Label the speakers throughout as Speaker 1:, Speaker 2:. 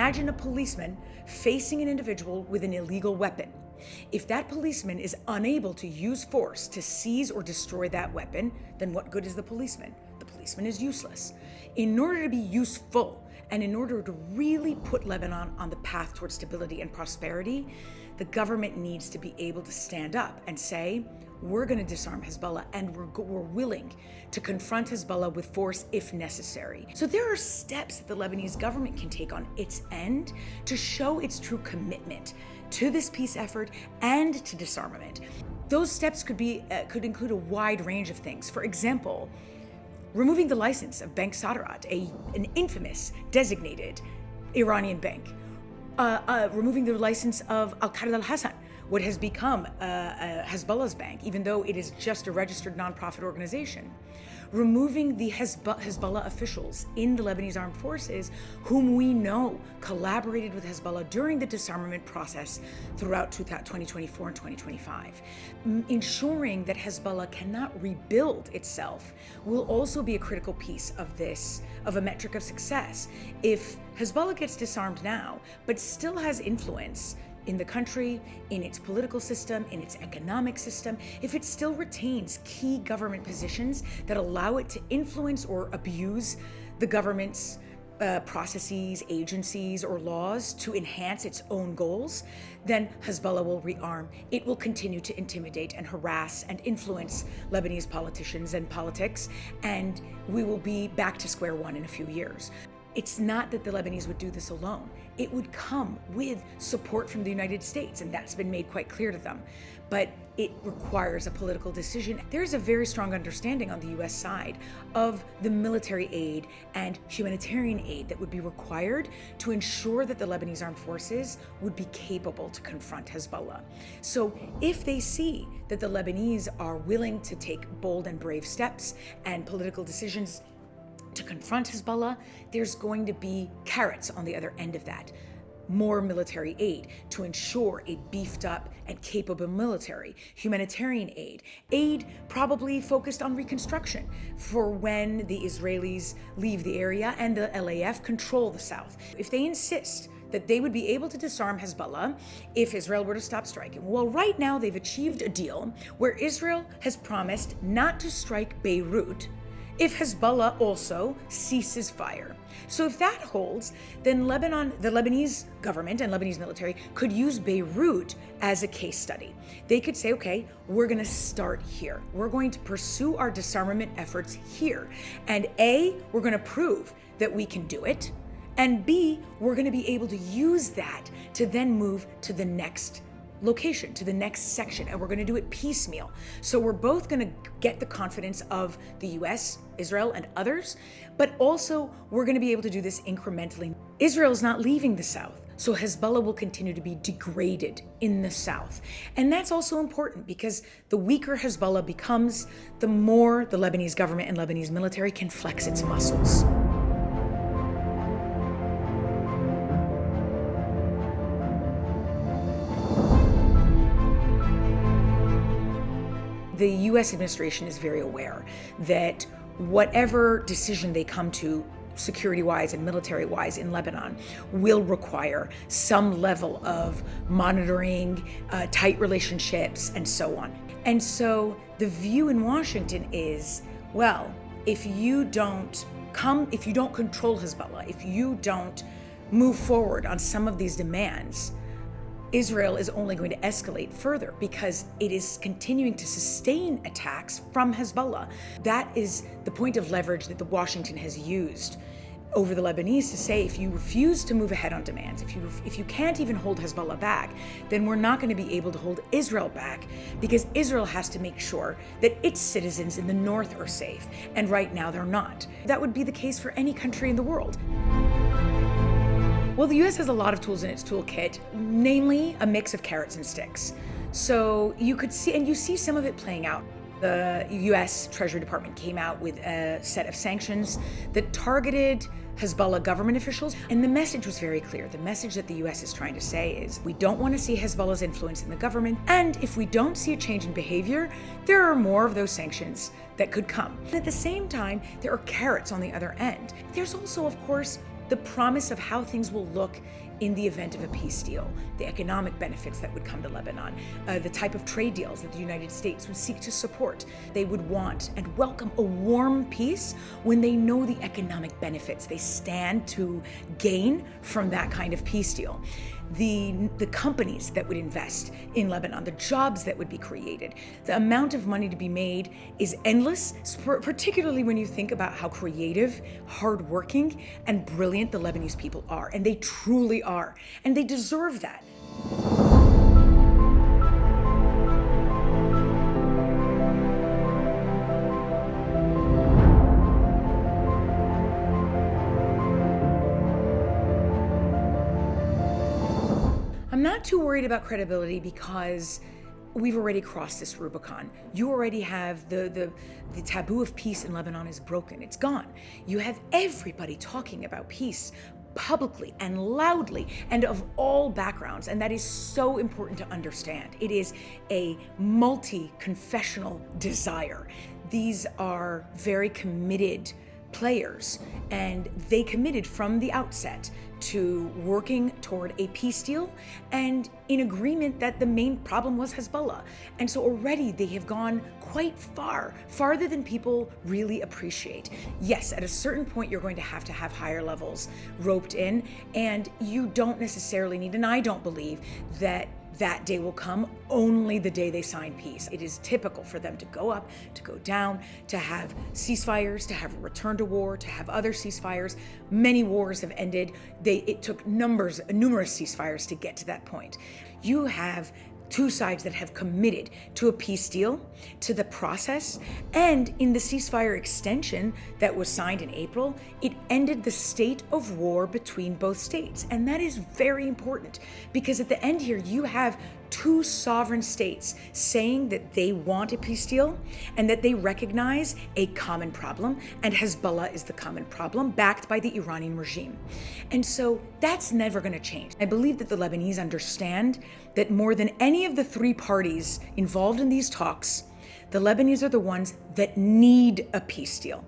Speaker 1: imagine a policeman facing an individual with an illegal weapon. If that policeman is unable to use force to seize or destroy that weapon, then what good is the policeman? The policeman is useless. In order to be useful, and in order to really put Lebanon on the path towards stability and prosperity, the government needs to be able to stand up and say, we're going to disarm Hezbollah, and we're willing to confront Hezbollah with force if necessary. So there are steps that the Lebanese government can take on its end to show its true commitment to this peace effort and to disarmament. Those steps could include a wide range of things. For example, removing the license of Bank Sadarat, an infamous designated Iranian bank. Removing the license of Al-Qaeda al-Hassan, what has become Hezbollah's bank, even though it is just a registered nonprofit organization. Removing the Hezbollah officials in the Lebanese armed forces, whom we know collaborated with Hezbollah during the disarmament process throughout 2024 and 2025. Ensuring that Hezbollah cannot rebuild itself will also be a critical piece of a metric of success. If Hezbollah gets disarmed now, but still has influence in the country, in its political system, in its economic system, if it still retains key government positions that allow it to influence or abuse the government's processes, agencies, or laws to enhance its own goals, then Hezbollah will rearm. It will continue to intimidate and harass and influence Lebanese politicians and politics, and we will be back to square one in a few years. It's not that the Lebanese would do this alone. It would come with support from the United States, and that's been made quite clear to them. But it requires a political decision. There's a very strong understanding on the U.S. side of the military aid and humanitarian aid that would be required to ensure that the Lebanese armed forces would be capable to confront Hezbollah. So if they see that the Lebanese are willing to take bold and brave steps and political decisions to confront Hezbollah, there's going to be carrots on the other end of that. More military aid to ensure a beefed up and capable military, humanitarian aid probably focused on reconstruction for when the Israelis leave the area and the LAF control the south. If they insist that they would be able to disarm Hezbollah if Israel were to stop striking. Well, right now they've achieved a deal where Israel has promised not to strike Beirut if Hezbollah also ceases fire. So if that holds, then the Lebanese government and Lebanese military could use Beirut as a case study. They could say, okay, we're going to start here. We're going to pursue our disarmament efforts here. And A, we're going to prove that we can do it. And B, we're going to be able to use that to then move to the next location, to the next section, and we're going to do it piecemeal. So we're both going to get the confidence of the U.S., Israel, and others, but also we're going to be able to do this incrementally. Israel is not leaving the south, so Hezbollah will continue to be degraded in the south. And that's also important because the weaker Hezbollah becomes, the more the Lebanese government and Lebanese military can flex its muscles. The U.S. administration is very aware that whatever decision they come to security-wise and military-wise in Lebanon will require some level of monitoring, tight relationships, and so on. And so the view in Washington is, well, if you don't control Hezbollah, if you don't move forward on some of these demands, Israel is only going to escalate further because it is continuing to sustain attacks from Hezbollah. That is the point of leverage that Washington has used over the Lebanese to say, if you refuse to move ahead on demands, if you can't even hold Hezbollah back, then we're not going to be able to hold Israel back because Israel has to make sure that its citizens in the north are safe. And right now they're not. That would be the case for any country in the world. Well, the U.S. has a lot of tools in its toolkit, namely a mix of carrots and sticks. So you see some of it playing out. The U.S. Treasury Department came out with a set of sanctions that targeted Hezbollah government officials, and the message was very clear. The message that the U.S. is trying to say is, we don't want to see Hezbollah's influence in the government, and if we don't see a change in behavior, there are more of those sanctions that could come. And at the same time, there are carrots on the other end. There's also, of course, the promise of how things will look in the event of a peace deal, the economic benefits that would come to Lebanon, the type of trade deals that the United States would seek to support. They would want and welcome a warm peace when they know the economic benefits they stand to gain from that kind of peace deal. The companies that would invest in Lebanon, the jobs that would be created, the amount of money to be made is endless, particularly when you think about how creative, hardworking, and brilliant the Lebanese people are. And they truly are. And they deserve that. I'm not too worried about credibility because we've already crossed this Rubicon. You already have the taboo of peace in Lebanon is broken. It's gone. You have everybody talking about peace publicly and loudly and of all backgrounds. And that is so important to understand. It is a multi-confessional desire. These are very committed players, and they committed from the outset to working toward a peace deal and in agreement that the main problem was Hezbollah. And so already they have gone quite far, farther than people really appreciate. Yes, at a certain point, you're going to have higher levels roped in, and you don't necessarily need, and I don't believe that that day will come only the day they sign peace. It is typical for them to go up, to go down, to have ceasefires, to have a return to war, to have other ceasefires. Many wars have ended. It took numerous ceasefires to get to that point. You have two sides that have committed to a peace deal, to the process, and in the ceasefire extension that was signed in April, it ended the state of war between both states. And that is very important because at the end here, you have two sovereign states saying that they want a peace deal and that they recognize a common problem, and Hezbollah is the common problem backed by the Iranian regime. And so that's never going to change. I believe that the Lebanese understand that more than any of the three parties involved in these talks, the Lebanese are the ones that need a peace deal.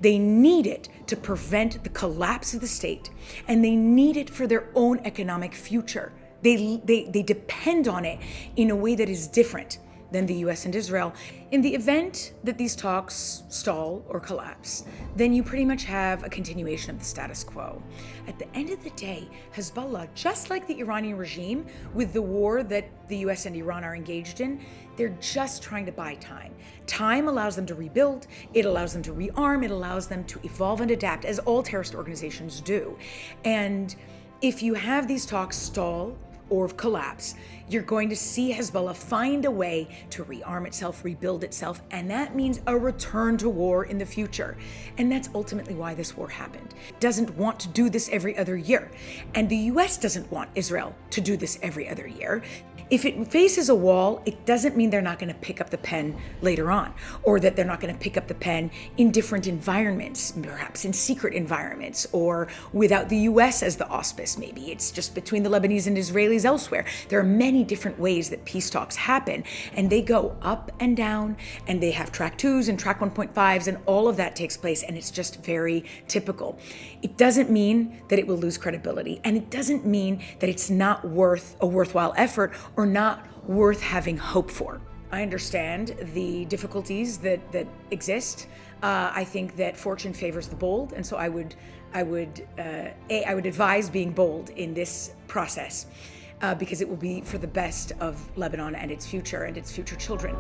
Speaker 1: They need it to prevent the collapse of the state, and they need it for their own economic future. They depend on it in a way that is different than the U.S. and Israel. In the event that these talks stall or collapse, then you pretty much have a continuation of the status quo. At the end of the day, Hezbollah, just like the Iranian regime with the war that the U.S. and Iran are engaged in, they're just trying to buy time. Time allows them to rebuild, it allows them to rearm, it allows them to evolve and adapt, as all terrorist organizations do. And if you have these talks stall or collapse, you're going to see Hezbollah find a way to rearm itself, rebuild itself, and that means a return to war in the future. And that's ultimately why this war happened. It doesn't want to do this every other year, and the U.S. doesn't want Israel to do this every other year. If it faces a wall, it doesn't mean they're not going to pick up the pen later on, or that they're not going to pick up the pen in different environments, perhaps in secret environments, or without the U.S. as the auspice. Maybe it's just between the Lebanese and Israelis elsewhere. There are many different ways that peace talks happen, and they go up and down, and they have track 2s and track 1.5s, and all of that takes place, and it's just very typical. It doesn't mean that it will lose credibility, and it doesn't mean that it's not worth a worthwhile effort or not worth having hope for. I understand the difficulties that exist. I think that fortune favors the bold, and so I would advise being bold in this process because it will be for the best of Lebanon and its future children.